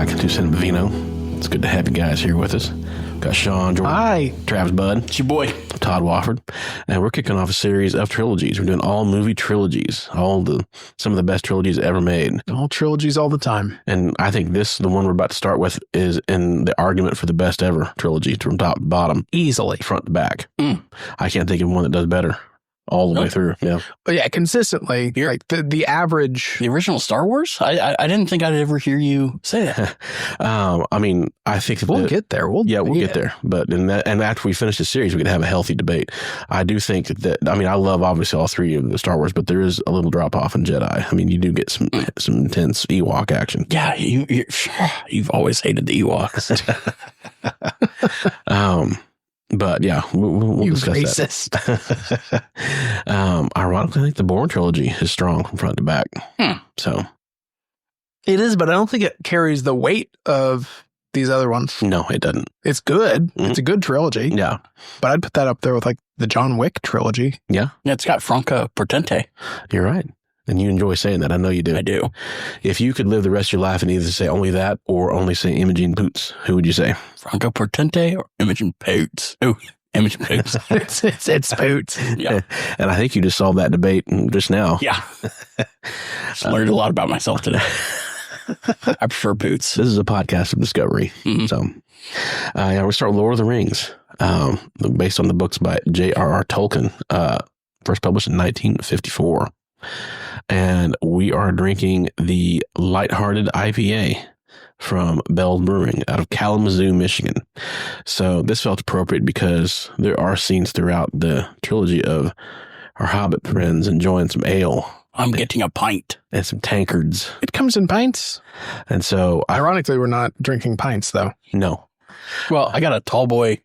back to Cinema Vino. It's good to have you guys here with us. Got Sean, Jordan, hi, Travis Budd, It's your boy, Todd Wofford, and we're kicking off a series of trilogies. We're doing all movie trilogies, some of the best trilogies ever made. all trilogies all the time. And I think the one we're about to start with, is in the argument for the best ever trilogy from top to bottom, Easily. front to back. I can't think of one that does better all the way through. Yeah. But yeah, consistently, like the average. the original Star Wars. I didn't think I'd ever hear you say that. I mean, I think We'll get there. We'll get there. But and after we finish the series, we could have a healthy debate. I do think that. I mean, I love obviously all three of the Star Wars, but there is a little drop off in Jedi. I mean, you do get some intense Ewok action. Yeah, you've always hated the Ewoks. But yeah, we'll discuss that. Ironically, I think the Bourne trilogy is strong from front to back. So It is, but I don't think it carries the weight of these other ones. no, it doesn't. It's good. Mhm. It's a good trilogy. Yeah, But I'd put that up there with like the John Wick trilogy. yeah, Yeah, it's got Franco Potente. you're right. And you enjoy saying that. I know you do. I do. If you could live the rest of your life and either say only that or only say Imogen Poots, who would you say? Franco Potente or Imogen Poots? Oh, Imogen Poots. it's Poots. Yeah. And I think you just solved that debate just now. Yeah. Just learned a lot about myself today. I prefer Poots. This is a podcast of discovery. Mhm. So, yeah, we start with Lord of the Rings, based on the books by J.R.R. Tolkien, first published in 1954. And we are drinking the Lighthearted IPA from Bell's Brewing out of Kalamazoo, Michigan. So this felt appropriate because there are scenes throughout the trilogy of our Hobbit friends enjoying some ale I'm getting a pint. and some tankards. It comes in pints. And so, Ironically, we're not drinking pints, though. no. Well, I got a tall boy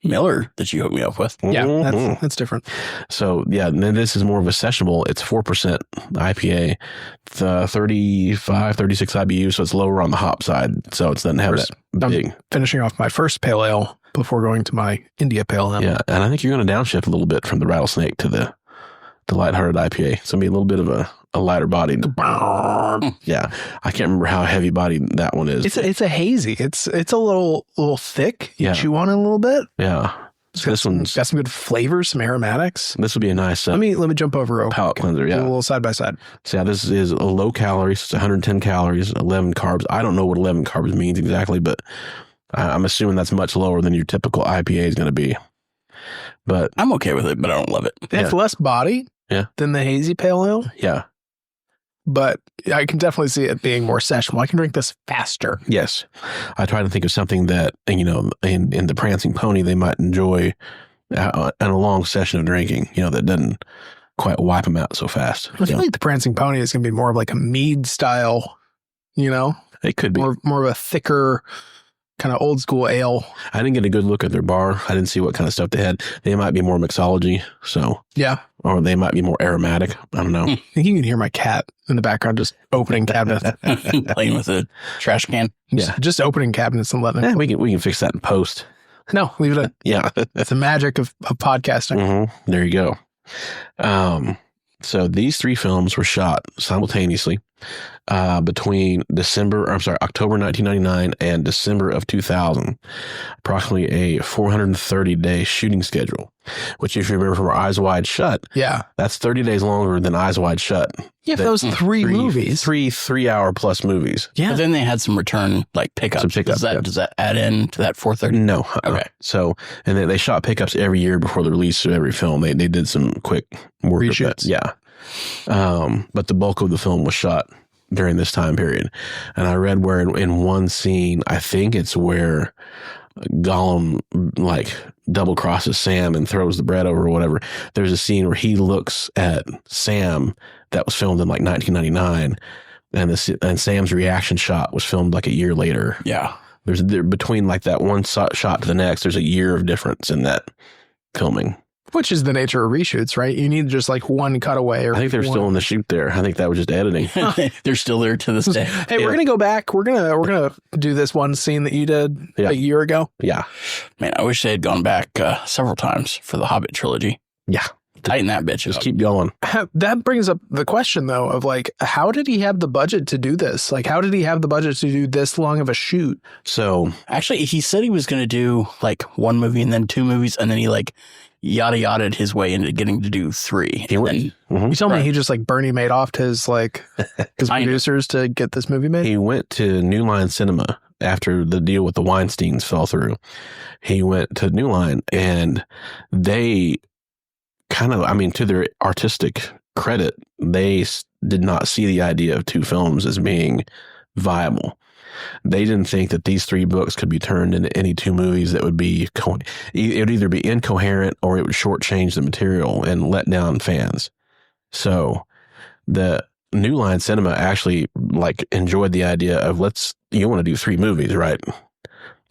Miller that you hooked me up with. Yeah, Mhm. that's different. So, yeah, then this is more of a sessionable. It's 4% IPA, 35, 36 IBU, so it's lower on the hop side. So it doesn't have that big. Finishing off my first pale ale before going to my India pale ale. Yeah, and I think you're going to downshift a little bit from the Rattlesnake to the Lighthearted IPA. It's going to be a little bit of a lighter bodied. Yeah, I can't remember how heavy bodied that one is. It's a hazy. It's a little thick. You Yeah. chew on it a little bit. Yeah. So this one's Got some good flavors, some aromatics. this would be a nice Let me jump over real palate quick. cleanser. Do Yeah. a little side by side. So yeah, this is a low calorie. So it's 110 calories, 11 carbs. I don't know what 11 carbs means exactly, but I'm assuming that's much lower than your typical IPA is going to be. But I'm okay with it, but I don't love it. It's less body than the hazy pale ale, yeah, but I can definitely see it being more sessionable. I can drink this faster. yes. I try to think of something that, in the Prancing Pony, they might enjoy in a long session of drinking, that doesn't quite wipe them out so fast. I feel like the Prancing Pony is going to be more of like a mead style, It could be. more of a thicker kind of old school ale. I didn't get a good look at their bar. I didn't see what kind of stuff they had. They might be more mixology, Yeah. or they might be more aromatic. I don't know. I think you can hear my cat in the background just opening cabinets. Playing with a trash can. Yeah. Just opening cabinets and letting it. We can fix that in post. No, leave it in. Yeah. It's the magic of podcasting. Mm-hmm. There you go. So these three films were shot simultaneously between October 1999 and December of 2000. Approximately a 430-day shooting schedule, which if you remember from Eyes Wide Shut, Yeah. that's 30 days longer than Eyes Wide Shut. Yeah, for those three movies. Three hour plus movies. Yeah. But then they had some return pickups. Some pickups, Does that add in to that 430? No. Okay. So, and they shot pickups every year before the release of every film. They did some quick work. Reshoots. Yeah. But the bulk of the film was shot during this time period. And I read where in one scene, I think it's where Gollum double crosses Sam and throws the bread over or whatever. There's a scene where he looks at Sam that was filmed in 1999, and Sam's reaction shot was filmed a year later. Yeah. There's between that one shot to the next, there's a year of difference in that filming. Which is the nature of reshoots, right? You need just one cutaway. Or I think they're still in the shoot there. I think that was just editing. They're still there to this day. Hey, we're gonna go back. We're gonna do this one scene that you did a year ago. Yeah. Man, I wish they had gone back several times for the Hobbit trilogy. Yeah. Tighten that bitch Just up. keep going. That brings up the question, though, of like, how did he have the budget to do this? Like, how did he have the budget to do this long of a shoot? So Actually, he said he was going to do like one movie and then two movies, and then he like yada yada'd his way into getting to do three. he went. Mhm. You told me he just like Bernie Madoffed his like his I know. producers to get this movie made. He went to New Line Cinema after the deal with the Weinsteins fell through. He went to New Line, and they kind of, I mean, to their artistic credit, they did not see the idea of two films as being viable. They didn't think that these three books could be turned into any two movies that would be, it would either be incoherent or it would shortchange the material and let down fans. So the New Line Cinema actually like enjoyed the idea of you want to do three movies, right?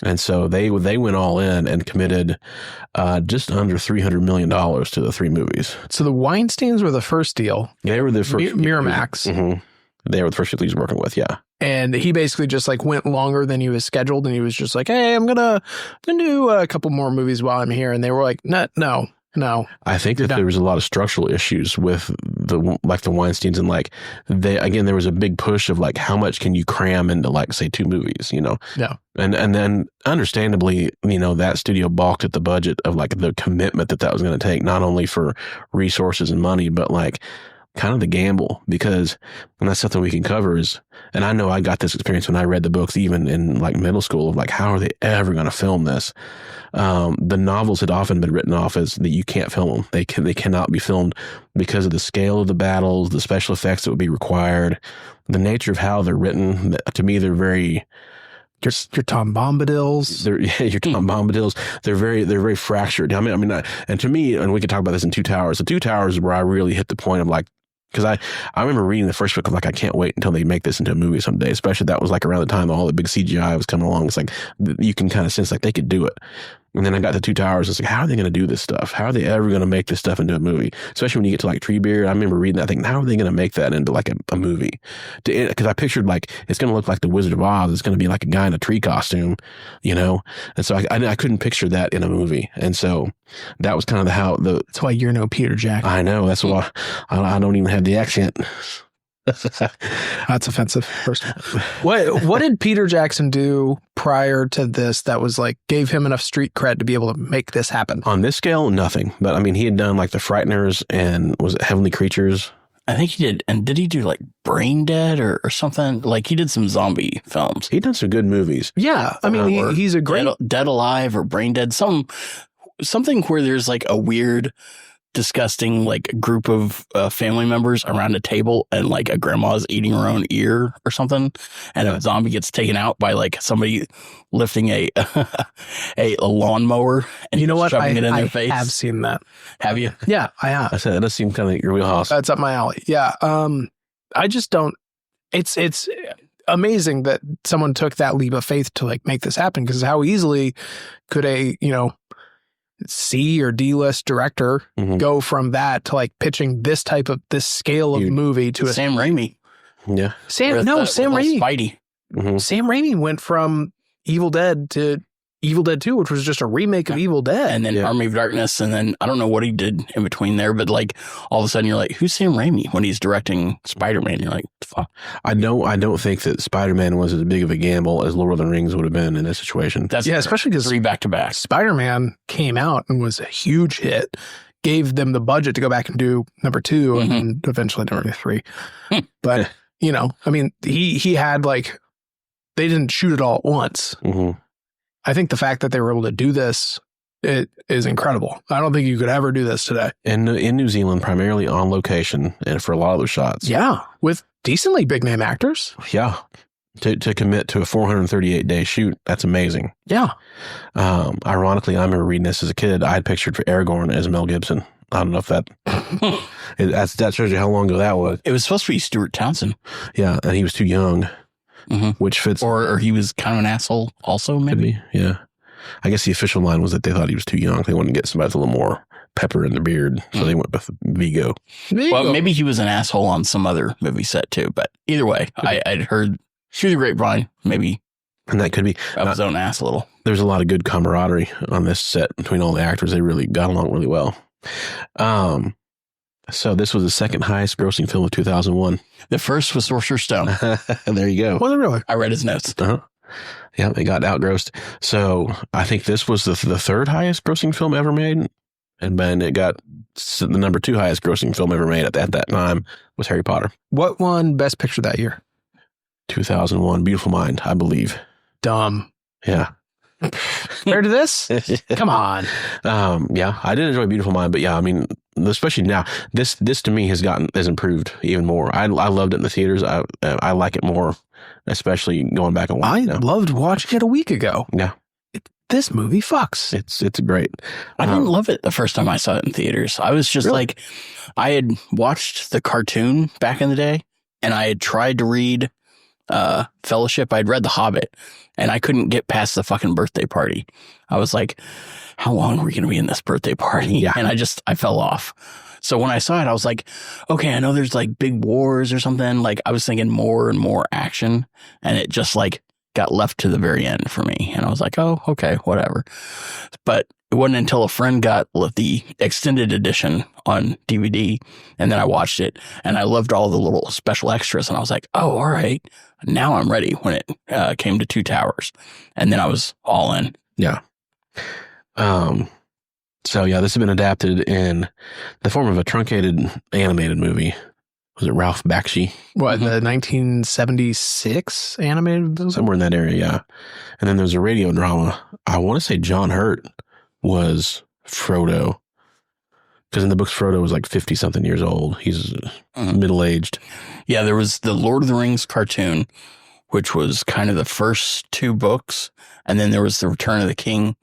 And so they went all in and committed just under $300 million to the three movies. So the Weinsteins were the first deal. They were the first. Miramax. Mm-hmm. They were the first people he was working with, yeah. And he basically just like went longer than he was scheduled, and he was just like, "Hey, I'm gonna do a couple more movies while I'm here." And they were like, "No." I think that there was a lot of structural issues with the Weinsteins, and like there was a big push of like how much can you cram into like say two movies, you know? Yeah. And then understandably, you know, that studio balked at the budget of like the commitment that was going to take, not only for resources and money, but like kind of the gamble, because, and that's something we can cover is, and I know I got this experience when I read the books, even in like middle school, of like, how are they ever going to film this? The novels had often been written off as that you can't film them. They cannot be filmed because of the scale of the battles, the special effects that would be required, the nature of how they're written. To me, they're very, your Tom Bombadils. Your Tom Bombadils. They're very fractured. I mean, and to me, and we could talk about this in Two Towers. The Two Towers is where I really hit the point of like, because I remember reading the first book of like, I can't wait until they make this into a movie someday. Especially that was like around the time all the big CGI was coming along. It's like you can kind of sense like they could do it. And then I got to Two Towers. It's like, how are they going to do this stuff? How are they ever going to make this stuff into a movie? Especially when you get to like Treebeard. I remember reading that thing. How are they going to make that into like a movie? Because I pictured like it's going to look like the Wizard of Oz. It's going to be like a guy in a tree costume, you know. And so I couldn't picture that in a movie. And so that was kind of That's why you're no Peter Jackson. I know. That's why I don't even have the accent. That's offensive. First of all, what did Peter Jackson do prior to this that was like gave him enough street cred to be able to make this happen? On this scale, nothing. But I mean, he had done like The Frighteners and was it Heavenly Creatures? I think he did. And did he do like Brain Dead or something? Like he did some zombie films. He'd done some good movies. Yeah, I mean, he's a great Dead Alive or Brain Dead. Something where there's like a weird, disgusting like group of family members around a table and like a grandma's eating her own ear or something, and a zombie gets taken out by like somebody lifting a lawnmower and you know what? shoving it in their I face. have seen that. Have you? Yeah, I have. I said that does seem kind of like your wheelhouse. That's up my alley. Yeah. I just don't. It's amazing that someone took that leap of faith to like make this happen, because how easily could a C or D list director go from that to like pitching this scale of movie to a Sam Raimi. Yeah. Sam Raimi. Spidey. Mm-hmm. Sam Raimi went from Evil Dead to Evil Dead 2, which was just a remake of Evil Dead. And then Army of Darkness, and then I don't know what he did in between there, but like all of a sudden you're like, who's Sam Raimi when he's directing Spider-Man? You're like, fuck. I don't think that Spider-Man was as big of a gamble as Lord of the Rings would have been in this situation. Especially because 3 back-to-back. Spider-Man came out and was a huge hit, gave them the budget to go back and do number 2 and eventually number 3. But, I mean, he had like, they didn't shoot it all at once. Mm-hmm. I think the fact that they were able to do this, it is incredible. I don't think you could ever do this today. In New Zealand, primarily on location, and for a lot of those shots. Yeah, with decently big name actors. Yeah. To commit to a 438-day shoot, that's amazing. Yeah. Ironically, I remember reading this as a kid. I had pictured for Aragorn as Mel Gibson. I don't know if that that shows you how long ago that was. It was supposed to be Stuart Townsend. Yeah, and he was too young. Which fits, or he was kind of an asshole also, maybe. Yeah, I guess the official line was that they thought he was too young. They wanted to get somebody with a little more pepper in the beard, so they went with Vigo. Well, maybe he was an asshole on some other movie set too. But either way, I'd heard through the grapevine, maybe, and that could be up his own ass a little. There's a lot of good camaraderie on this set between all the actors. They really got along really well. So this was the second highest grossing film of 2001. The first was Sorcerer's Stone. There you go. Was it really? I read his notes. Uh-huh. Yeah, they got outgrossed. So I think this was the third highest grossing film ever made. And then it got the number 2 highest grossing film ever made at that time was Harry Potter. What won Best Picture that year? 2001, Beautiful Mind, I believe. Dumb. Yeah. Compared to this? Come on. Yeah, I did enjoy Beautiful Mind, but yeah, I mean, especially now, this to me has improved even more. I loved it in the theaters. I like it more, especially going back and watching. I loved watching it a week ago. Yeah. This movie fucks. It's great. I didn't love it the first time I saw it in theaters. I was just Really? like, I had watched the cartoon back in the day, and I had tried to read Fellowship. I'd read The Hobbit, and I couldn't get past the fucking birthday party. I was like, how long are we going to be in this birthday party? Yeah. And I fell off. So when I saw it, I was like, okay, I know there's like big wars or something. Like I was thinking more and more action, and it just like got left to the very end for me. And I was like, oh, okay, whatever. But it wasn't until a friend got the extended edition on DVD, and then I watched it, and I loved all the little special extras, and I was like, oh, all right, now I'm ready when it came to Two Towers. And then I was all in. Yeah. So yeah, this has been adapted in the form of a truncated animated movie. Was it Ralph Bakshi? What, the 1976 animated? Somewhere in that area, yeah. And then there's a radio drama. I want to say John Hurt was Frodo. Because in the books, Frodo was like 50-something years old. He's middle-aged. Yeah, there was the Lord of the Rings cartoon, which was kind of the first 2 books. And then there was the Return of the King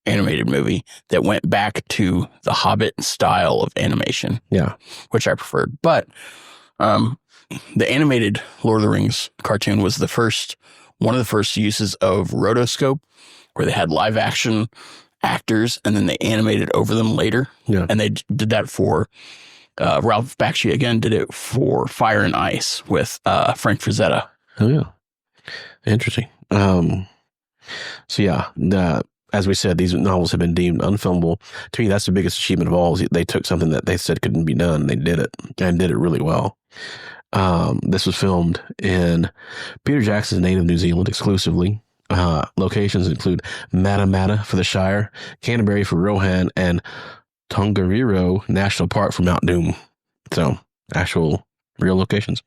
animated movie that went back to the Hobbit style of animation. Yeah. Which I preferred. But the animated Lord of the Rings cartoon was one of the first uses of rotoscope, where they had live action actors and then they animated over them later. Yeah. And they did that for Ralph Bakshi again did it for Fire and Ice with Frank Frazetta. Oh, yeah. Interesting. So yeah, as we said, these novels have been deemed unfilmable. To me, that's the biggest achievement of all. Is they took something that they said couldn't be done, and they did it, and did it really well. This was filmed in Peter Jackson's native New Zealand exclusively. Locations include Matamata for the Shire, Canterbury for Rohan, and Tongariro National Park for Mount Doom. So, actual real locations.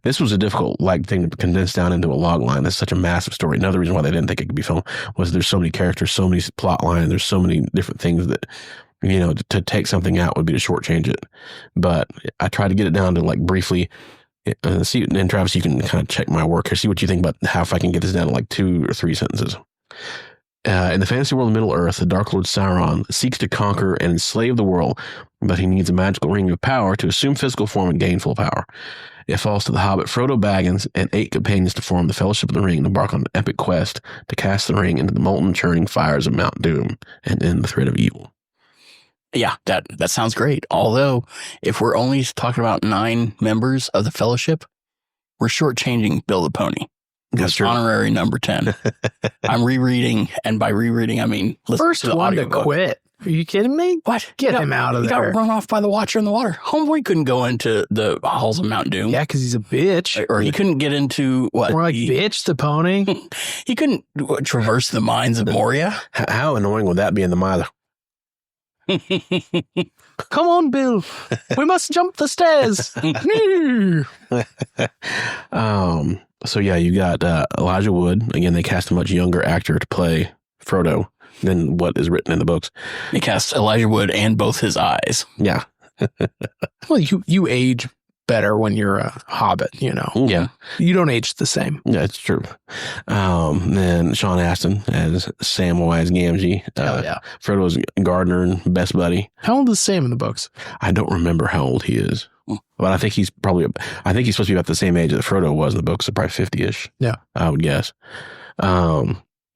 This was a difficult thing to condense down into a log line. That's such a massive story. Another reason why they didn't think it could be filmed was there's so many characters, so many plot lines, there's so many different things that, to take something out would be to shortchange it. But I tried to get it down to briefly. See, and Travis, you can kind of check my work here. See what you think about how if I can get this down to 2 or 3 sentences. In the fantasy world of Middle Earth, the Dark Lord Sauron seeks to conquer and enslave the world, but he needs a magical ring of power to assume physical form and gain full power. It falls to the hobbit Frodo Baggins and 8 companions to form the Fellowship of the Ring and embark on an epic quest to cast the ring into the molten, churning fires of Mount Doom and end the threat of evil. Yeah, that sounds great. Although, if we're only talking about 9 members of the Fellowship, we're shortchanging Bill the Pony. That's true. Honorary number 10. I'm rereading, and by rereading, I mean listen First to the one to audiobook. Quit. Are you kidding me? What? Get him out of he there. got run off by the Watcher in the water. Homeboy couldn't go into the halls of Mount Doom. Yeah, because he's a bitch. Or he couldn't get into what? More like bitch the pony. He couldn't traverse the mines of Moria. How annoying would that be in the mile? Come on, Bill. We must jump the stairs. So yeah, you got Elijah Wood. Again, they cast a much younger actor to play Frodo than what is written in the books. They cast Elijah Wood and both his eyes. Yeah. Well, you age better when you're a hobbit, Yeah. You don't age the same. Yeah, it's true. Then Sean Astin as Samwise Gamgee. Hell yeah. Frodo's gardener and best buddy. How old is Sam in the books? I don't remember how old he is. But I think he's supposed to be about the same age that Frodo was in the books, so probably 50-ish. Yeah. I would guess.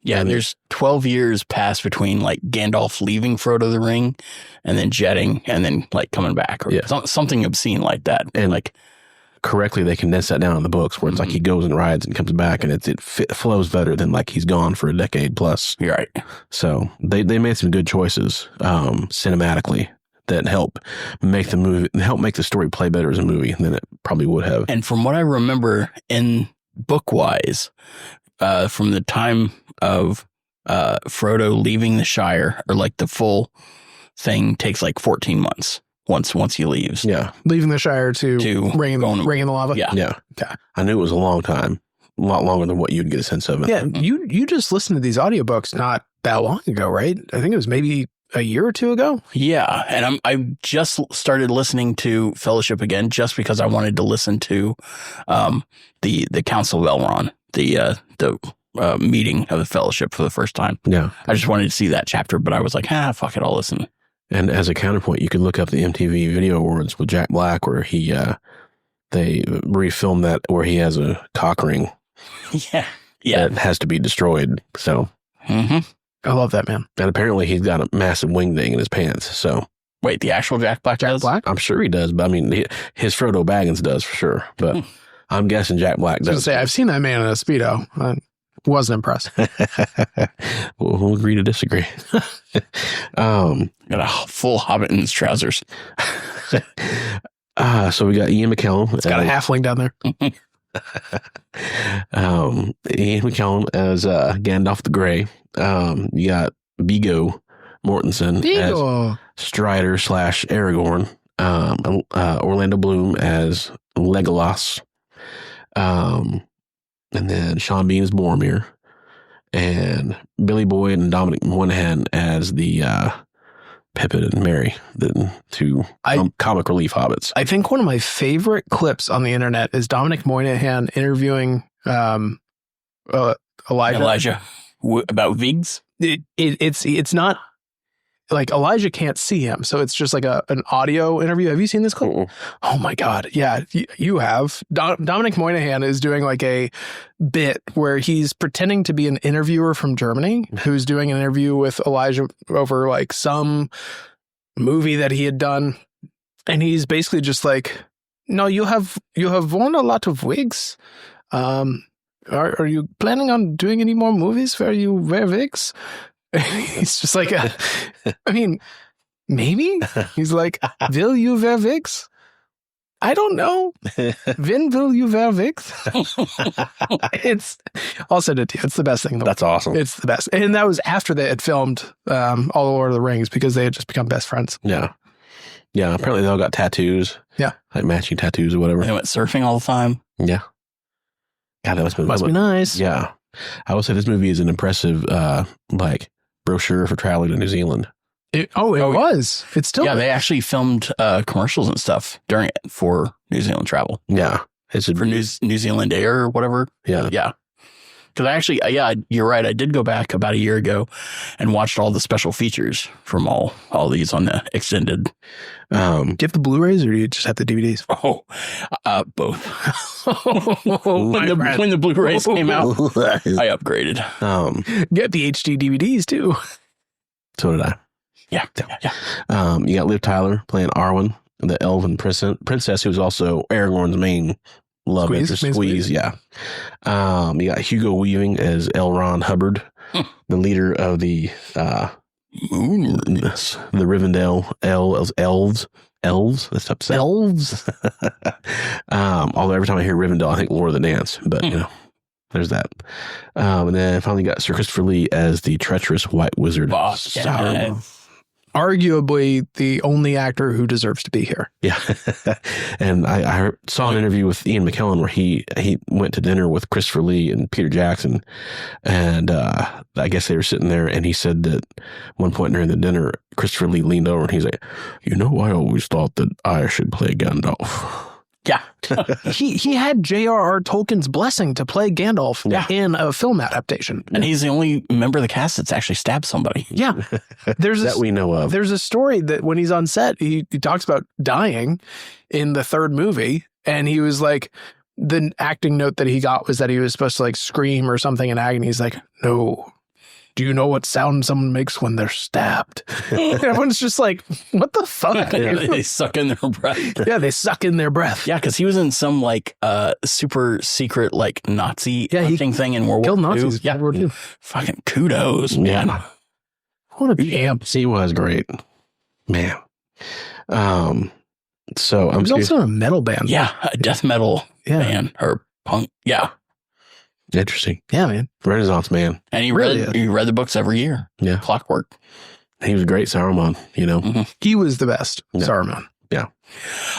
Yeah, there's 12 years passed between Gandalf leaving Frodo the ring and then jetting and then coming back or something obscene like that. And correctly, they condense that down in the books where it's like he goes and rides and comes back, and it flows better than like he's gone for a decade plus. You're right. So they made some good choices cinematically that help make the story play better as a movie than it probably would have. And from what I remember in book-wise, from the time of Frodo leaving the Shire, or like the full thing takes like 14 months once he leaves. Yeah. Leaving the Shire to ring in the lava. Yeah. Yeah. Okay. I knew it was a long time, a lot longer than what you'd get a sense of it. Yeah. You just listened to these audiobooks not that long ago, right? I think it was maybe a year or two ago. Yeah. And I just started listening to Fellowship again just because I wanted to listen to the Council of Elrond, the meeting of the Fellowship for the first time. Yeah. I just wanted to see that chapter, but I was like, fuck it, I'll listen. And as a counterpoint, you could look up the MTV Video Awards with Jack Black, where they refilmed that where he has a cock ring. Yeah. Yeah. That has to be destroyed. So. Mm-hmm. I love that, man. And apparently he's got a massive wingding in his pants. So. Wait, the actual Jack Black does? Black? I'm sure he does, but I mean, his Frodo Baggins does for sure. But I'm guessing Jack Black does. I was going to say, I've seen that man in a Speedo. I wasn't impressed. We'll agree to disagree. Got a full Hobbit in his trousers. So we got Ian McKellen. It's got a halfling down there. Ian McKellen as Gandalf the Grey. You got Viggo Mortensen as Strider / Aragorn. Orlando Bloom as Legolas. And then Sean Bean as Boromir. And Billy Boyd and Dominic Monaghan as the Pippin and Merry, the two comic relief hobbits. I think one of my favorite clips on the internet is Dominic Moynihan interviewing Elijah. About Viggs? It's not like Elijah can't see him, so it's just like an audio interview. Have you seen this clip? Mm-mm. Oh my God. Yeah, you have. Dominic Moynihan is doing like a bit where he's pretending to be an interviewer from Germany who's doing an interview with Elijah over like some movie that he had done. And he's basically just like, no, you have worn a lot of wigs. Are you planning on doing any more movies where you wear wigs? He's just like, I mean, maybe. He's like, will you wear wigs? I don't know. When will you wear wigs? I'll send it to you. It's the best thing in the world. That's awesome. It's the best. And that was after they had filmed all the Lord of the Rings because they had just become best friends. Yeah. Yeah. Apparently they all got tattoos. Yeah. Like matching tattoos or whatever. They went surfing all the time. Yeah. God, that must be nice. Yeah. I would say this movie is an impressive, brochure for traveling to New Zealand. It was. It's still. Yeah, they actually filmed commercials and stuff during it for New Zealand travel. Yeah. For New Zealand Air or whatever. Yeah. Yeah. Because I actually, you're right. I did go back about a year ago and watched all the special features from all these on the extended. Do you have the Blu-rays or do you just have the DVDs? Both. when the Blu-rays came out, I upgraded. Get the HD DVDs too. So did I. Yeah. You got Liv Tyler playing Arwen, the elven princess who was also Aragorn's main love interest. Squeeze. Yeah. You got Hugo Weaving as Elrond Hubbard, the leader of the Rivendell elves. That's tough to say. Elves. Although every time I hear Rivendell, I think Lord of the Dance. But there's that. And then finally got Sir Christopher Lee as the treacherous White Wizard. Arguably the only actor who deserves to be here. Yeah. And I saw an interview with Ian McKellen where he went to dinner with Christopher Lee and Peter Jackson. And I guess they were sitting there and he said that one point during the dinner, Christopher Lee leaned over and he's like, I always thought that I should play Gandalf. Yeah. he had J.R.R. Tolkien's blessing to play Gandalf in a film adaptation. And he's the only member of the cast that's actually stabbed somebody. Yeah. That we know of. There's a story that when he's on set, he talks about dying in the third movie. And he was like, the acting note that he got was that he was supposed to like scream or something in agony. He's like, no, do you know what sound someone makes when they're stabbed? Everyone's just like, what the fuck? They suck in their breath. Yeah, they suck in their breath. Yeah, because he was in some like super secret like Nazi hunting thing in World Killed War II. Nazis. Yeah, World War II. fucking kudos, man. Yeah. What a champ. He was great, man. So He was also in a metal band. Yeah, a death metal band or punk. Yeah, interesting. Yeah, man. Renaissance man. and he Really read the books every year. Yeah, Clockwork. he was a great Saruman. You know, Mm-hmm. He was the best. Yeah. Saruman. Yeah.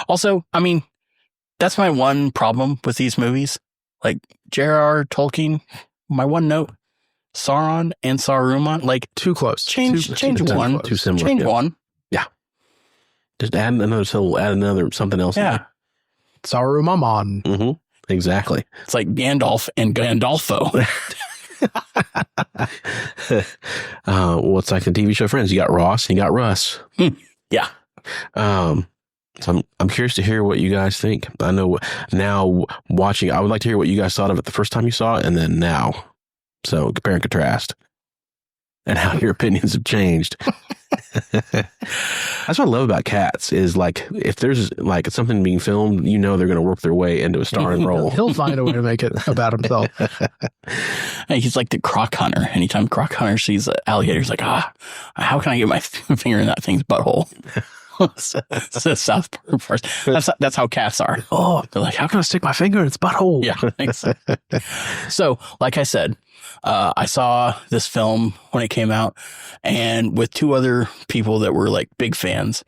Also, I mean, that's my one problem with these movies. Like J.R.R. Tolkien, my one note: Sauron and Saruman. Like Too close. change too one, close. too similar. change yeah. one. Just add another syllable. Add another something else. Yeah, Saruman. Mm-hmm. Exactly. it's like Gandalf and Gandalfo. Well, it's like the TV show Friends. You got Ross, you got Russ. Yeah. So I'm curious to hear what you guys think. I know now watching, I would like to hear what you guys thought of it the first time you saw it, and then now. So compare and contrast, and how your opinions have changed. That's what I love about cats is like if there's like something being filmed, you know they're going to work their way into a starring role. He'll find a way to make it about himself. Hey, he's like the croc hunter. Anytime croc hunter sees an alligator, he's like, how can I get my finger in that thing's butthole? It's the South Park. That's how cats are. Oh, They're like, how can I stick my finger in its butthole? Yeah. Thanks. So, like I said, I saw this film when it came out, and with two other people that were like big fans,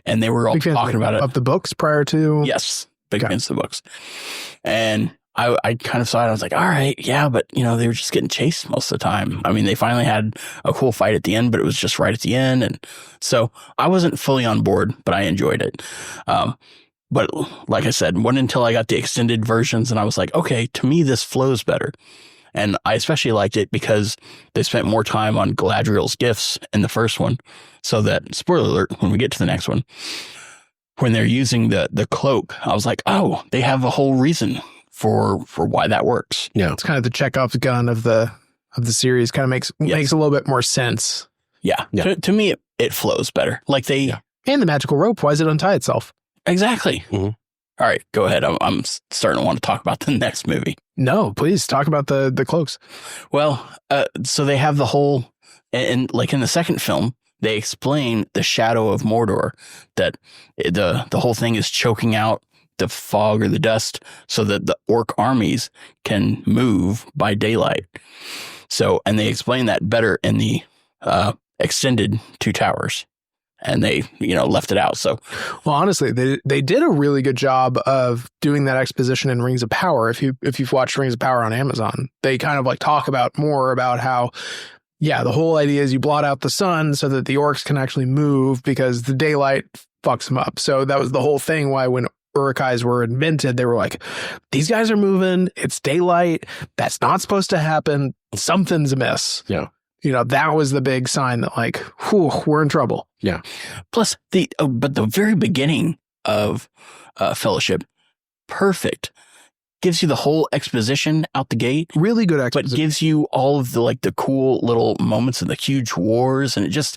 and they were all talking about it. Of the books prior to. Yes, big fans of the books. And I kind of saw it. I was like, all right, yeah, but you know, they were just getting chased most of the time. I mean, they finally had a cool fight at the end, but it was just right at the end. And so I wasn't fully on board, but I enjoyed it. But like I said, wasn't until I got the extended versions and I was like, okay, to me, this flows better. And I especially liked it because they spent more time on Galadriel's gifts in the first one. So that, spoiler alert, when we get to the next one, when they're using the cloak, I was like, oh, they have a whole reason for why that works. Yeah. It's kind of the Chekhov's gun of the series. Kind of makes a little bit more sense. Yeah. To me, it flows better. Like they... Yeah. And the magical rope, why does it untie itself? Exactly. Mm-hmm. All right, go ahead. I'm starting to want to talk about the next movie. No, please talk about the cloaks. Well, so they have the whole... And like in the second film, they explain the shadow of Mordor, that the whole thing is choking out the fog or the dust so that the orc armies can move by daylight. So, and they explain that better in the extended Two Towers, and they, left it out. So, well, honestly, they did a really good job of doing that exposition in Rings of Power. If you've watched Rings of Power on Amazon, they kind of like talk about more about how, the whole idea is you blot out the sun so that the orcs can actually move because the daylight fucks them up. So that was the whole thing why when Urukais were invented, they were like, these guys are moving. It's daylight. That's not supposed to happen. Something's amiss. Yeah. That was the big sign that like, whew, we're in trouble. Yeah. Plus but the very beginning of Fellowship, perfect. Gives you the whole exposition out the gate. Really good exposition. But gives you all of the cool little moments of the huge wars, and it just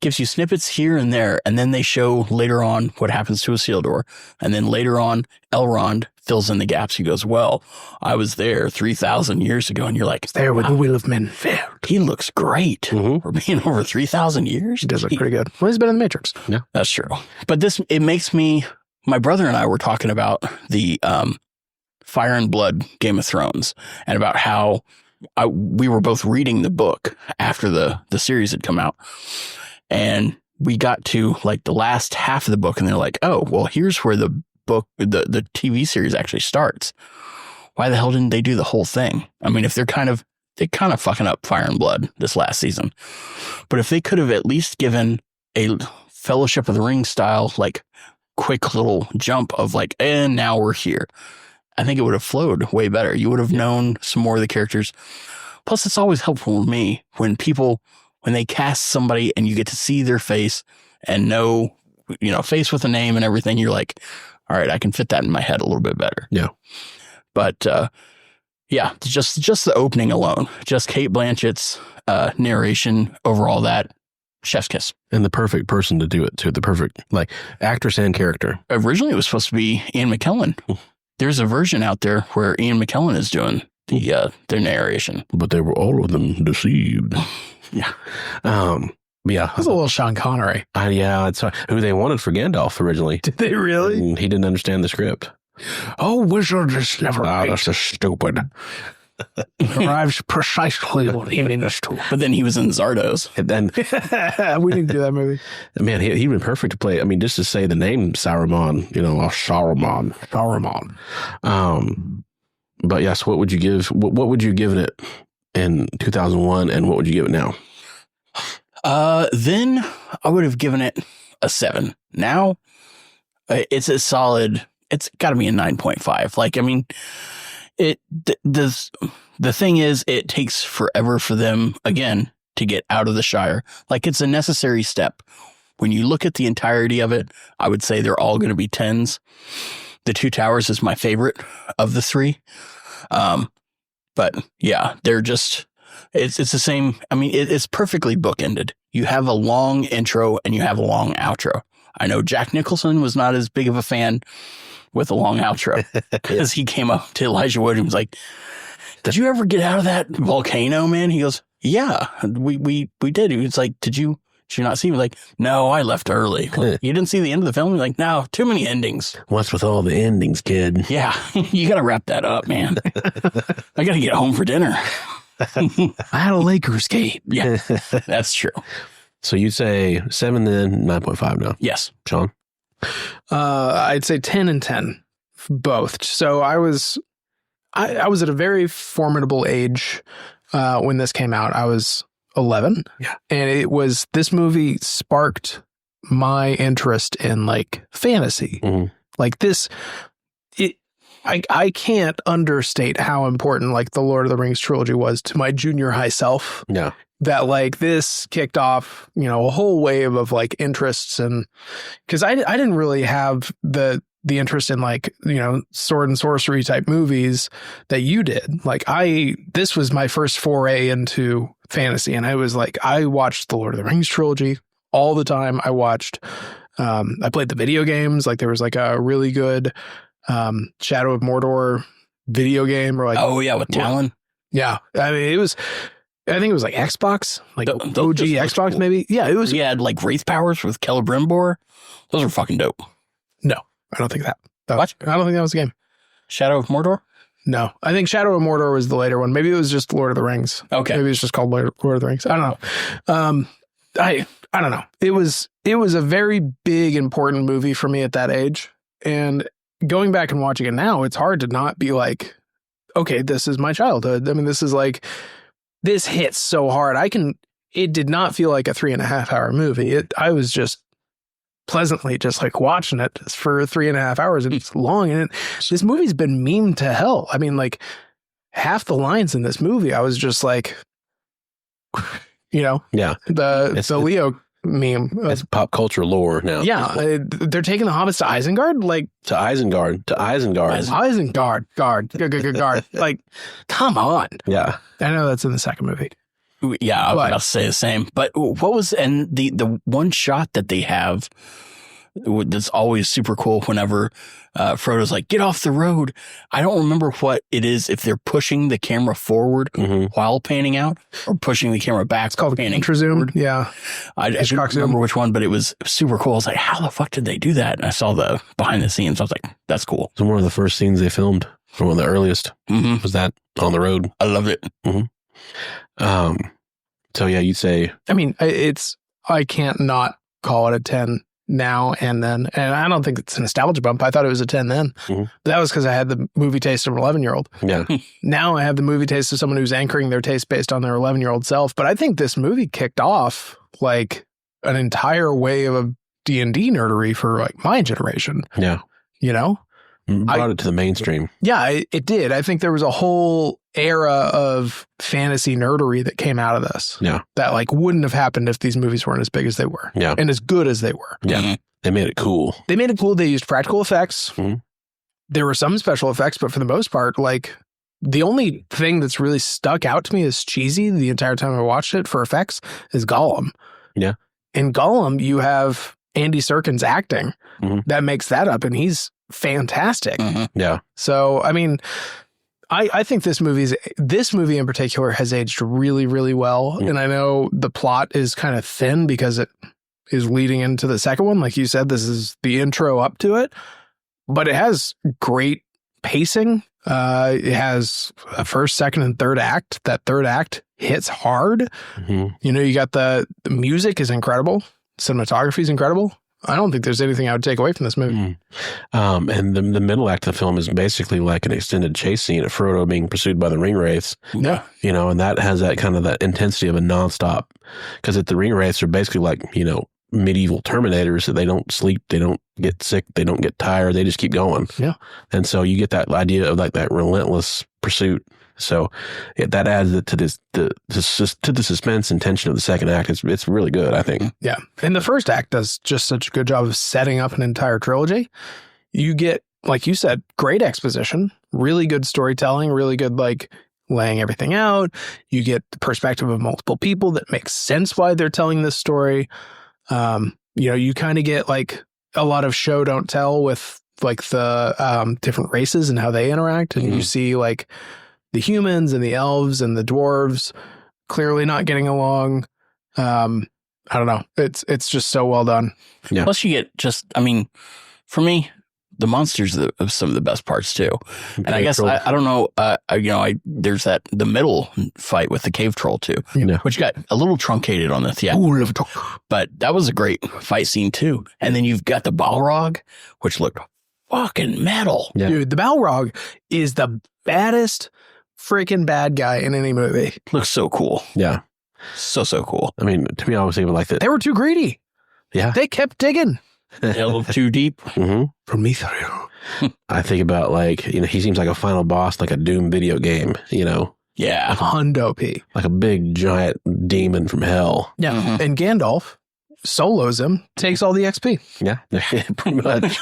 gives you snippets here and there, and then they show later on what happens to Isildur, and then later on Elrond fills in the gaps. He goes, well, I was there 3,000 years ago, and you're like, there when the will of men failed. He looks great for being over 3,000 years. He does look pretty good. Well, he's been in the Matrix. Yeah, that's true. But it makes me, my brother and I were talking about the Fire and Blood Game of Thrones, and about how we were both reading the book after the series had come out. And we got to like the last half of the book, and they're like, oh, well, here's where the book, the TV series actually starts. Why the hell didn't they do the whole thing? I mean, if they kind of fucking up Fire and Blood this last season, but if they could have at least given a Fellowship of the Ring style, like quick little jump of like, and now we're here, I think it would have flowed way better. You would have known some more of the characters. Plus, it's always helpful for me when they cast somebody and you get to see their face and know, face with a name and everything, you're like, all right, I can fit that in my head a little bit better. Yeah. But, just the opening alone, just Cate Blanchett's narration, overall, that chef's kiss. And the perfect person to do it too. The perfect like actress and character. Originally, it was supposed to be Ian McKellen. There's a version out there where Ian McKellen is doing their narration, but they were all of them deceived. Yeah. Yeah, It was a little Sean Connery. yeah, it's who they wanted for Gandalf originally. Did they really? And he didn't understand the script. Oh, wizard is never right. That's just stupid. Arrives precisely what he means to. But then he was in Zardos. And then, We didn't do that movie. man, he'd been perfect to play. I mean, just to say the name Saruman, Saruman. But yes, what would you give? What would you give it in 2001, and what would you give it now? Then I would have given it a 7. Now it's a solid. It's got to be a 9.5. Like, I mean, the thing is, it takes forever for them again to get out of the Shire. Like, it's a necessary step. When you look at the entirety of it, I would say they're all going to be 10s. The Two Towers is my favorite of the 3. But yeah, they're just, it's the same. I mean, it's perfectly bookended. You have a long intro and you have a long outro. I know Jack Nicholson was not as big of a fan with a long outro because he came up to Elijah Wood and was like, "Did you ever get out of that volcano, man?" He goes, "Yeah, we did." He was like, Did you not see me?" Like, "No, I left early." Like, you didn't see the end of the film? He's like, "No, too many endings." What's with all the endings, kid? Yeah, you got to wrap that up, man. I got to get home for dinner. I had a Lakers game. Yeah, that's true. So you'd say 7, then 9.5 now. Yes. Sean? I'd say 10 and 10, both. So I was at a very formidable age when this came out. I was 11. Yeah. And this movie sparked my interest in like fantasy. Mm-hmm. Like this, I can't understate how important like the Lord of the Rings trilogy was to my junior high self. Yeah. That like this kicked off, a whole wave of like interests, and because I didn't really have the interest in like, sword and sorcery type movies that you did. Like this was my first foray into fantasy, and I was like, I watched the Lord of the Rings trilogy all the time. I watched, I played the video games. Like there was like a really good Shadow of Mordor video game, or like, oh yeah, with Talon. Yeah, I mean I think it was like Xbox, like OG Xbox, cool. Maybe. Yeah, it was. We had like Wraith powers with Celebrimbor. Those are fucking dope. No, I don't think that. What? I don't think that was a game. Shadow of Mordor? No, I think Shadow of Mordor was the later one. Maybe it was just Lord of the Rings. Okay. Maybe it's just called Lord of the Rings. I don't know. I don't know. It was a very big, important movie for me at that age. And going back and watching it now, it's hard to not be like, okay, this is my childhood. I mean, this is like, this hits so hard. It did not feel like a 3.5 hour movie. I was just pleasantly just like watching it for 3.5 hours, and it's long. And this movie's been memed to hell. I mean, like half the lines in this movie, I was just like, yeah, the Leo meme. That's pop culture lore now. Yeah, they're taking the hobbits to Isengard, like to Isengard. Guard. Like, come on. Yeah, I know that's in the second movie. Yeah, I was about to say the same. But what was the one shot that they have that's always super cool whenever Frodo's like, "Get off the road." I don't remember what it is, if they're pushing the camera forward while panning out or pushing the camera back. It's called panning zoom. Yeah. I don't remember which one, but it was super cool. I was like, how the fuck did they do that? And I saw the behind the scenes. I was like, that's cool. So one of the first scenes they filmed, or one of the earliest, was that on the road. I love it. So yeah, you'd say, I mean, I can't not call it a 10 now and then. And I don't think it's a nostalgia bump. I thought it was a 10 then. But that was because I had the movie taste of an 11-year-old. Yeah. Now I have the movie taste of someone who's anchoring their taste based on their 11-year-old self. But I think this movie kicked off like an entire wave of D&D nerdery for like my generation. Yeah. Brought it to the mainstream. Yeah, it did. I think there was a whole era of fantasy nerdery that came out of this. Yeah. That like wouldn't have happened if these movies weren't as big as they were. Yeah. And as good as they were. Yeah. They made it cool. They used practical effects. There were some special effects, but for the most part, like the only thing that's really stuck out to me as cheesy the entire time I watched it for effects is Gollum. Yeah. In Gollum, you have Andy Serkis acting that makes that up, and he's fantastic. Yeah. So, I mean, I think this movie in particular has aged really, really well. And I know the plot is kind of thin because it is leading into the second one. Like you said, this is the intro up to it, but it has great pacing. It has a first, second, and third act. That third act hits hard. You know, you got the music is incredible. Cinematography is incredible. I don't think there's anything I would take away from this movie. And the middle act of the film is basically like an extended chase scene of Frodo being pursued by the ring wraiths. Yeah. You know, and that has that kind of that intensity of a nonstop. Because the ring wraiths are basically like, you know, medieval Terminators that they don't sleep, they don't get sick, they don't get tired, they just keep going. Yeah. And so you get that idea of like that relentless pursuit. So that adds to the suspense and tension of the second act. It's really good, I think. Yeah. And the first act does just such a good job of setting up an entire trilogy. You get, like you said, great exposition, really good storytelling, really good, like, laying everything out. You get the perspective of multiple people that makes sense why they're telling this story. You know, you kind of get like a lot of show don't tell with like the different races and how they interact. And you see like the humans and the elves and the dwarves clearly not getting along. I don't know. It's just so well done. Yeah. Plus you get just, I mean, for me, the monsters are some of the best parts too. And I guess, I don't know, you know, there's the middle fight with the cave troll too, which got a little truncated on the theater. But that was a great fight scene too. And then you've got the Balrog, which looked fucking metal. Yeah. Dude, the Balrog is the baddest freaking bad guy in any movie. Looks so cool. Yeah. So cool. I mean, to me, I was thinking like that. They were too greedy. Yeah. They kept digging. A little too deep. From me through. I think about like, you know, he seems like a final boss, like a Doom video game, you know, Yeah. Hundo P. like a big giant demon from hell. Yeah. And Gandalf solos him, takes all the XP. Yeah. Pretty much.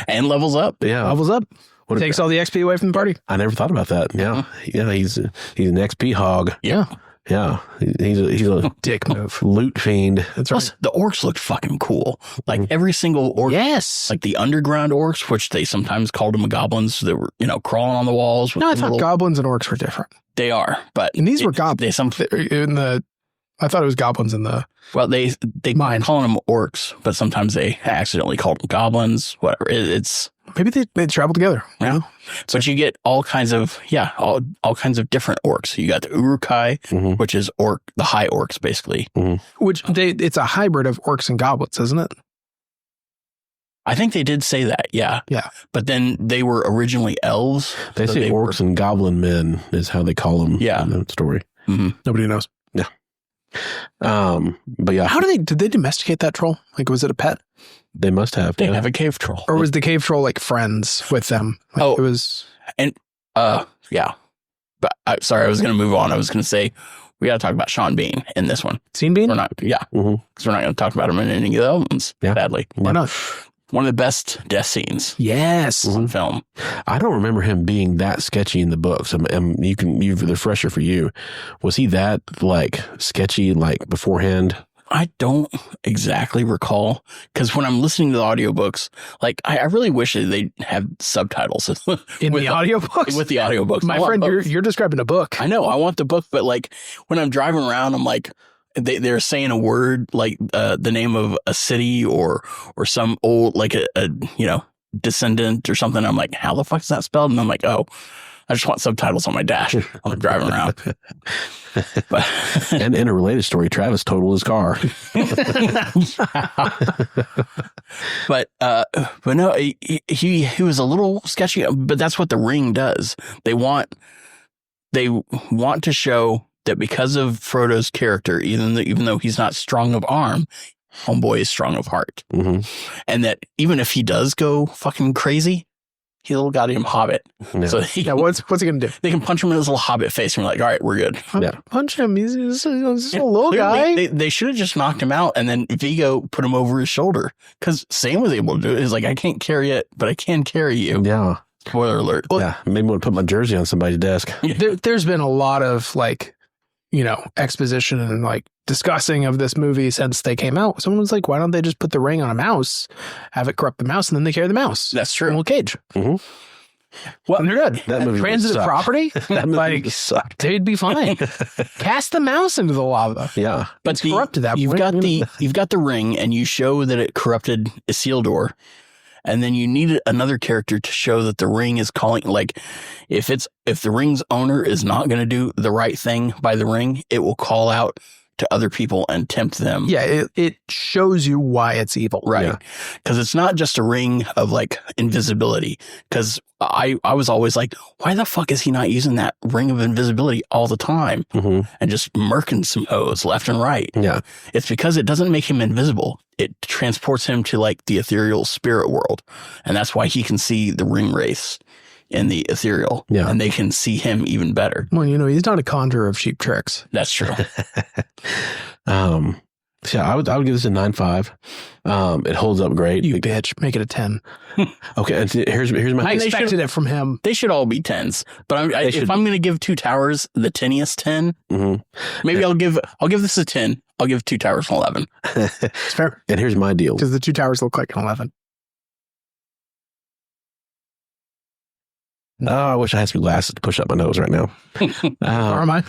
And levels up. Yeah. Levels up. What Takes all the XP away from the party. I never thought about that. Yeah. Yeah. He's an XP hog. Yeah. Yeah. He's a Dick move. loot fiend. That's right. Plus, the orcs looked fucking cool. Like every single orc. Yes. Like the underground orcs, which they sometimes called them goblins that were, you know, crawling on the walls. With No, I the thought little, goblins and orcs were different. they are, but And these were goblins. They I thought it was goblins in the. well, they Mine. calling them orcs, but sometimes they accidentally called them goblins. Whatever. It's Maybe they travel together. You know? but you get all kinds of all kinds of different orcs. You got the Uruk-hai, which is the high orcs basically. Which it's a hybrid of orcs and goblins, isn't it? I think they did say that, yeah. Yeah. But then they were originally elves. They so say orcs and goblin men is how they call them. Yeah. In the story. Nobody knows. Yeah. But yeah, did they domesticate that troll? Like, was it a pet? they must have. They yeah. have a cave troll. Or was the cave troll like friends with them? Like, Oh. it was. Yeah. But sorry, I was going to move on. I was going to say we got to talk about Sean Bean in this one. Scene Bean? We're not, because we're not going to talk about him in any of the other ones. Yeah. Sadly, Why not? one of the best death scenes Yes. on film. I don't remember him being that sketchy in the books. You the fresher for you. Was he that like sketchy like beforehand? I don't exactly recall because when I'm listening to the audiobooks, like I really wish that they'd have subtitles In the audiobooks? with the audiobooks. My friend, you're describing a book. I know I want the book, but like when I'm driving around, I'm like, they're saying a word like the name of a city or some old like a descendant or something. I'm like, how the fuck is that spelled? And I'm like, oh, I just want subtitles on my dash when I'm driving around. But And in a related story, Travis totaled his car. but no, he was a little sketchy. But that's what The Ring does. They want to show that because of Frodo's character, even though he's not strong of arm, homeboy is strong of heart. And that even if he does go fucking crazy, he's a little goddamn hobbit. Yeah. So What's he going to do? they can punch him in his little hobbit face and we're like, all right, we're good. Yeah. Punch him. He's a little Clearly, guy. They should have just knocked him out and then Vigo put him over his shoulder because Sam was able to do it. He's like, I can't carry it, but I can carry you. Yeah. Spoiler alert. Yeah, maybe want to put my jersey on somebody's desk. There's been a lot of exposition and like discussing of this movie since they came out. Someone's like, why don't they just put the ring on a mouse, have it corrupt the mouse, and then they carry the mouse? That's true. In a little cage. Mm-hmm. Well, and they're good. That movie transitive property, that movie sucked. They'd be fine. Cast the mouse into the lava. Yeah, but it's corrupted that you've point. You've got the ring, and you show that it corrupted Isildur, and then you need another character to show that the ring is calling. Like, if the ring's owner is not going to do the right thing by the ring, it will call out to other people and tempt them. Yeah, it shows you why it's evil. Right. Because it's not just a ring of like invisibility. Because I was always like, why the fuck is he not using that ring of invisibility all the time and just murking some hoes left and right? Yeah. It's because it doesn't make him invisible. It transports him to like the ethereal spirit world. And that's why he can see the ring wraiths in the ethereal. Yeah. And they can see him even better. Well, he's not a conjurer of cheap tricks. That's true. So I would give this a 9.5. It holds up great. You bitch. Make it a 10. Okay. And here's my I expected it from him. They should all be 10s. But if I'm going to give Two Towers the 10iest 10, maybe I'll give this a 10. I'll give Two Towers an 11. It's fair. And here's my deal. Because the Two Towers look like an 11. Oh, I wish I had some glasses to push up my nose right now. Or am I?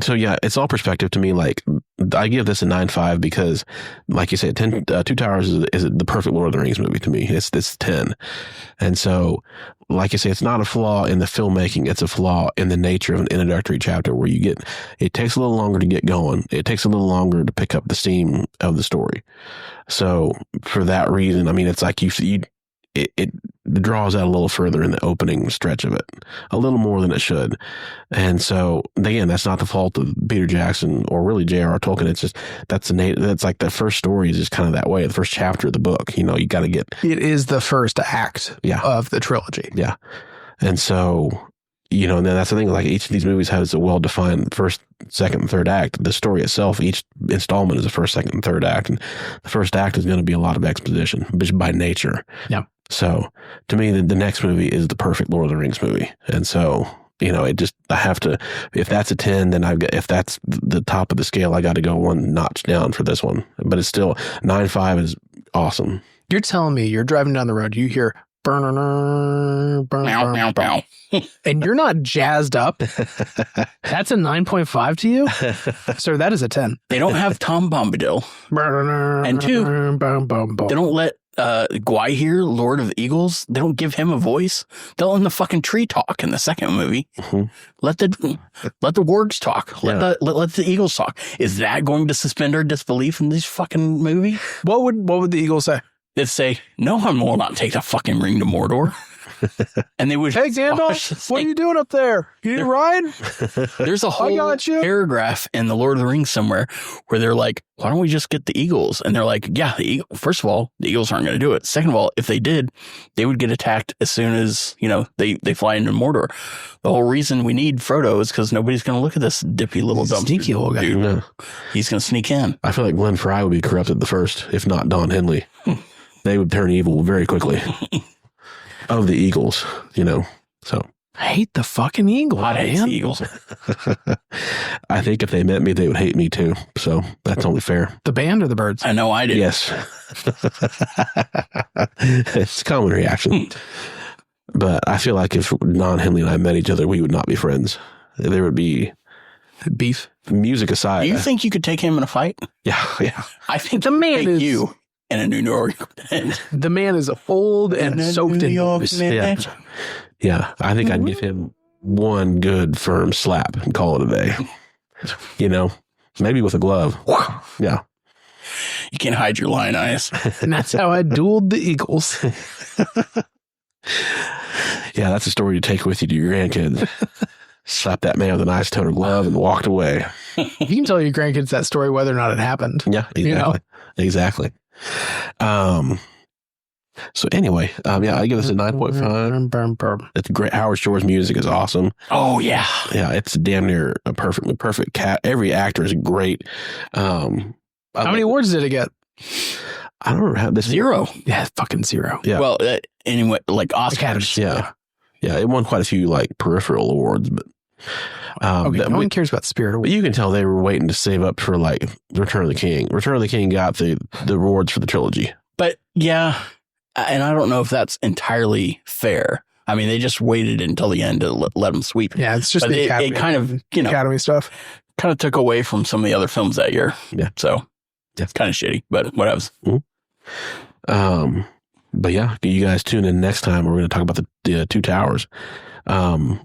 So yeah, it's all perspective to me. Like, I give this a 9.5 because, like you said, Two Towers is the perfect Lord of the Rings movie to me. It's 10. And so, like I say, it's not a flaw in the filmmaking. It's a flaw in the nature of an introductory chapter where it takes a little longer to get going. It takes a little longer to pick up the steam of the story. So for that reason, I mean, it's like it draws out a little further in the opening stretch of it, a little more than it should. And so, again, that's not the fault of Peter Jackson or really J.R.R. Tolkien. It's just, that's like the first story is just kind of that way. The first chapter of the book, you got to get. It is the first act of the trilogy. Yeah. And so, and then that's the thing, like each of these movies has a well-defined first, second, and third act. The story itself, each installment is a first, second, and third act. And the first act is going to be a lot of exposition, just by nature. Yeah. So to me, the next movie is the perfect Lord of the Rings movie. And so, I have to, if that's a 10, then if that's the top of the scale, I got to go one notch down for this one. But it's still 9.5 is awesome. You're telling me you're driving down the road, you hear burn, and you're not jazzed up. That's a 9.5 to you? Sir, that is a 10. They don't have Tom Bombadil. And two, they don't let Gwaihir, Lord of the Eagles, they don't give him a voice. They'll let the fucking tree talk in the second movie. Let the wargs talk. Let the eagles talk. Is that going to suspend our disbelief in this fucking movie? What would the eagles say? They'd say, no one will not take the fucking ring to Mordor. And they would. Hey, Gandalf, what are you doing up there? You need a ride? There's a whole paragraph in The Lord of the Rings somewhere where they're like, why don't we just get the eagles? And they're like, yeah, first of all, the eagles aren't going to do it. Second of all, if they did, they would get attacked as soon as, they fly into Mordor. The whole reason we need Frodo is because nobody's going to look at this dippy little dumb sneaky little guy. Dude. No. He's going to sneak in. I feel like Glenn Fry would be corrupted the first, if not Don Henley. They would turn evil very quickly. Of the Eagles, so. I hate the fucking Eagles. I hate the Eagles. I think if they met me, they would hate me too. So that's only fair. The band or the birds? I know I did. Yes. It's a common reaction. But I feel like if Don Henley and I met each other, we would not be friends. There would be beef. Music aside. Do you think you could take him in a fight? Yeah. I think the man is you. In a New York. The man is old and soaked in booze. Yeah. I think I'd give him one good firm slap and call it a day. Maybe with a glove. Yeah. You can't hide your lion eyes. And that's how I dueled the Eagles. Yeah, that's a story to take with you to your grandkids. Slapped that man with an ice toner glove and walked away. You can tell your grandkids that story whether or not it happened. Yeah, exactly. Exactly. So anyway, I give this a 9.5. It's great. Howard Shore's music is awesome. Oh yeah. Yeah, it's damn near a perfect cat. Every actor is great. How many awards did it get? I don't remember how this. 0. Yeah, fucking 0. Yeah. Well, anyway, like Oscars. Academies. Yeah. Yeah. It won quite a few like peripheral awards, but Okay, no one cares about Spirit but Awards. you can tell they were waiting to save up for like Return of the King. Return of the King got the awards for the trilogy. But yeah, and I don't know if that's entirely fair. I mean, they just waited until the end to let them sweep. Yeah, it's just But the Academy, it kind of, Academy stuff. kind of took away from some of the other films that year. Yeah. So it's kind of shitty, but whatever. But yeah, you guys tune in next time. We're going to talk about the Two Towers.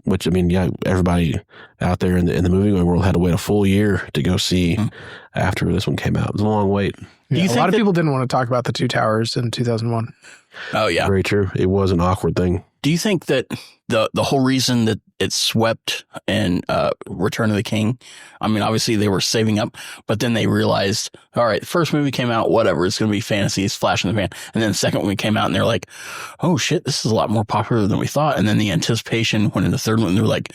Which I mean, yeah, everybody out there in the movie going world had to wait a full year to go see after this one came out. It was a long wait. Yeah, you a lot of people didn't want to talk about the Two Towers in 2001. Oh yeah, Very true. It was an awkward thing. Do you think that the whole reason that it swept in Return of the King, I mean, obviously they were saving up, but then they realized, all right, the first movie came out, whatever, it's going to be fantasy, it's flash in the pan. And then the second one came out and they're like, oh shit, this is a lot more popular than we thought. And then the anticipation went in the third one, they're like,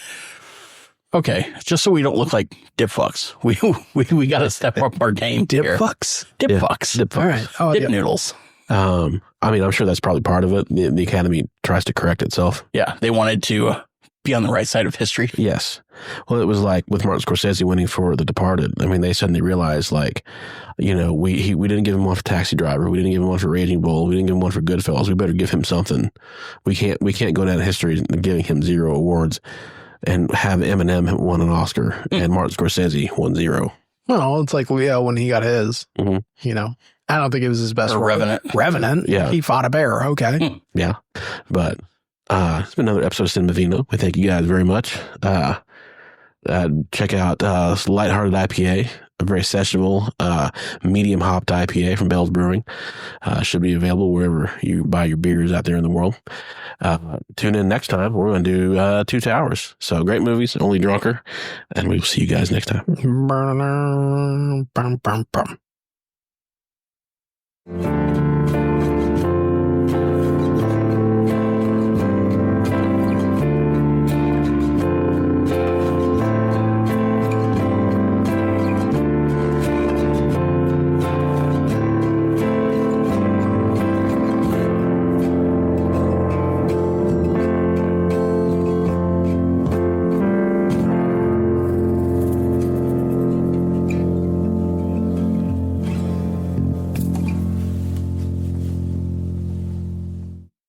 okay, just so we don't look like dip fucks, we got to step up our game. Dip here. fucks. Dip Yeah. fucks. Dip fucks. All right. Oh, Dip yeah. noodles. I mean, I'm sure that's probably part of it. The Academy tries to correct itself. Yeah, they wanted to be on the right side of history. Yes. Well, it was like with Martin Scorsese winning for The Departed. I mean, they suddenly realized, like, you know, we didn't give him one for Taxi Driver. We didn't give him one for Raging Bull. We didn't give him one for Goodfellas. We better give him something. We can't go down in history giving him 0 awards and have Eminem won an Oscar and Martin Scorsese won 0. Well, it's like Leo when he got his. Mhm. You know, I don't think it was his best Or role. Revenant. Revenant. Yeah. He fought a bear. Okay. Yeah. But it's been another episode of Cinema Vino. We thank you guys very much. Check out Lighthearted IPA, a very sessionable, medium hopped IPA from Bell's Brewing. Should be available wherever you buy your beers out there in the world. Tune in next time. We're going to do Two Towers. So great movies, only drunker. And we will see you guys next time. Bum, bum, bum.